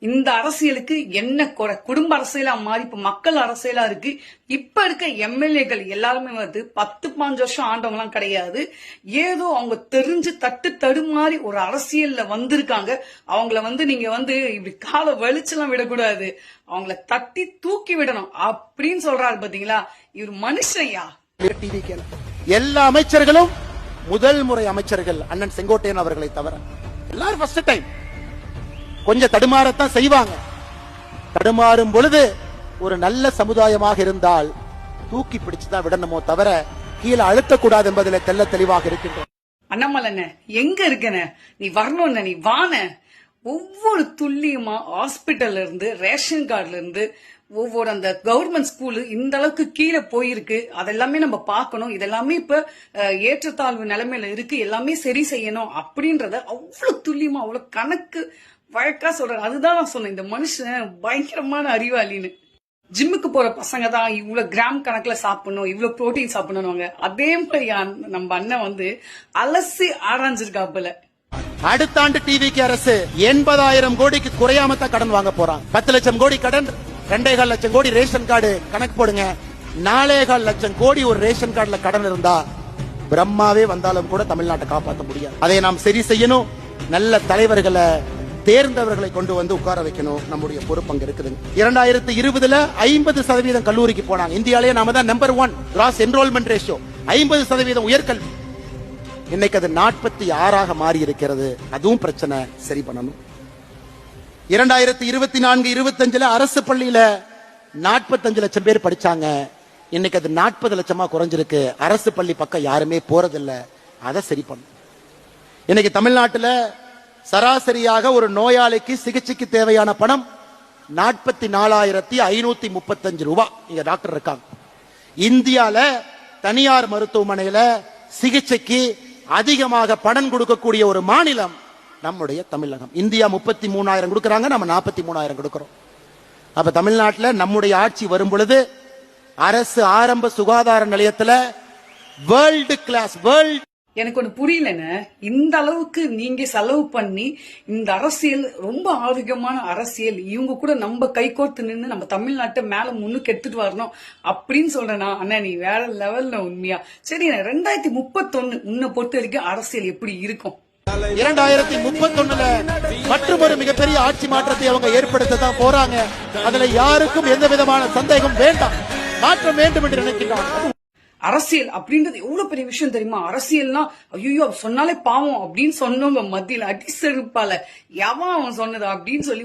இந்த அரசியலுக்கு என்ன குறை? குடும்ப அரசியலா மாறி இப்ப மக்கள் அரசியலா இருக்கு. இப்ப இருக்க எம்எல்ஏக்கள் எல்லாருமே 10-15 வருஷம் ஆண்டவங்க எல்லாம் கிடையாது. ஏதோ அவங்க தெரிஞ்சு தடுமாறி ஒரு அரசியல்ல வந்திருக்காங்க. அவங்கள நீங்க இப்படி காலை வெளிச்செல்லாம் விடக்கூடாது, அவங்கள தட்டி தூக்கி விடணும் அப்படின்னு சொல்றாரு பாத்தீங்களா? இவர் மனுஷன்யா. எல்லா அமைச்சர்களும் முதல் முறை அமைச்சர்கள் அண்ணன் செங்கோட்டையன் அவர்களை தவிர எல்லாரும் ஃபர்ஸ்ட் டைம். கொஞ்சம் தடுமாறத்தான் செய்வாங்க. தடுமாறும் பொழுது ஒரு நல்ல சமுதாயமாக இருந்தால் தூக்கி பிடிச்சுதான் விடணுமோ தவிர கீழே அழுத்தக்கூடாது என்பதில் தெல்ல தெளிவாக இருக்கின்றோம். அண்ணாமலை எங்க இருக்கன? நீ வரணும், நீ வான. ஒவ்வொரு துல்லியமா ஹாஸ்பிட்டல்ல இருந்து ரேஷன் கார்டுல இருந்து ஒவ்வொரு அந்த கவர்மெண்ட் ஸ்கூலு இந்த அளவுக்கு கீழே போயிருக்கு. அதெல்லாமே நம்ம பார்க்கணும். இதெல்லாமே இப்ப ஏற்றத்தாழ்வு நிலைமையில இருக்கு. எல்லாமே சரி செய்யணும் அப்படின்றத அவ்வளவு துல்லியமா அவ்வளவு கணக்கு வழக்கா சொல்றாரு. அதுதான் நான் சொன்னேன், இந்த மனுஷன் பயங்கரமான அறிவாளின்னு. ஜிம்முக்கு போற பசங்க தான் இவ்வளவு கிராம் கணக்குல சாப்பிடணும், இவ்வளவு புரோட்டீன் சாப்பிடணும். அதே மாதிரி நம்ம அண்ணன் அலசி ஆராய்ஞ்சிருக்காப்புல. அடுத்த ஆண்டு டிவிக்கு அரசு 80,000 கோடிக்கு குறையாம தான் கடன் வாங்க போறாங்க. 10 லட்சம் கோடி கடன், 2.25 லட்சம் கோடி ரேஷன் கார்டு கணக்கு போடுங்க. 4.25 லட்சம் கோடி ஒரு ரேஷன் கார்டுல கடன் இருந்தா பிரம்மாவே வந்தாலும் கூட தமிழ்நாட்டை காப்பாற்ற முடியாது. அதை நாம் சரி செய்யணும். நல்ல தலைவர்களை தேர்ந்தவர்களை கொண்டு வந்து உட்கார வைக்கணும். நம்முடைய பொறுப்பு அங்க இருக்குது. 2020 50% கல்லூரிக்கு போனாங்க. இந்தியாலேயே நாம தான் நம்பர் 1 கிராஸ் என்ரோல்மெண்ட் ரேஷியோ. 50% உயர்கல்வி. இன்னைக்கு அது 46 மாறி இருக்கிறது. அதுவும் பிரச்சனை, சரி பண்ணணும். 2024-25 அரசு பள்ளியில 45 லட்சம் பேர் படிச்சாங்க. இன்னைக்கு அது 40 லட்சமா குறைஞ்சிருக்கு. அரசு பள்ளி பக்கம் யாருமே போறதில்லை. அதை சரி பண்ணும். இன்னைக்கு தமிழ்நாட்டில் சராசரியாக ஒரு நோயாளிக்கு சிகிச்சைக்கு தேவையான பணம் 44,535 ரூபாய். இங்க டாக்டர் இருக்காங்க. இந்தியால தனியார் மருத்துவமனையில சிகிச்சைக்கு அதிகமாக பணம் கொடுக்கக்கூடிய ஒரு மாநிலம் நம்முடைய தமிழகம். இந்தியா 33,000 கொடுக்கறாங்க, நம்ம 43,000 கொடுக்கிறோம். அப்ப தமிழ்நாட்டில் நம்முடைய ஆட்சி வரும் பொழுது அரசு ஆரம்ப சுகாதார நிலையத்தில் வேர்ல்டு கிளாஸ் எனக்கு ஒண்ணு புரியலன்னு, இந்த அளவுக்கு நீங்க செலவு பண்ணி இந்த அரசியல் ரொம்ப ஆரோக்கியமான அரசியல், இவங்க கூட நம்ம கை கோர்த்து நின்று நம்ம தமிழ்நாட்டை மேல முன்னுக்கு எடுத்துட்டு வரணும் அப்படின்னு சொல்றேன்னா அண்ணா நீ வேற லெவல்ல உண்மையா. சரி, 2031 உன்னை பொறுத்த வரைக்கும் அரசியல் எப்படி இருக்கும்? 2031 மற்றும் ஒரு மிகப்பெரிய ஆட்சி மாற்றத்தை அவங்க ஏற்படுத்த தான் போறாங்க. அதுல யாருக்கும் எந்த விதமான சந்தேகம் வேண்டாம். மாற்றம் வேண்டும் என்று நினைக்கிறாங்க. அரசியல் அப்படின்றது எவ்வளவு பெரிய விஷயம் தெரியுமா? அரசியல்னா ஐயோ சொன்னாலே பாவம் அப்படின்னு சொன்னவங்க மத்தியில அடி செருப்பால எவன் அவன் சொன்னதா அப்படின்னு சொல்லி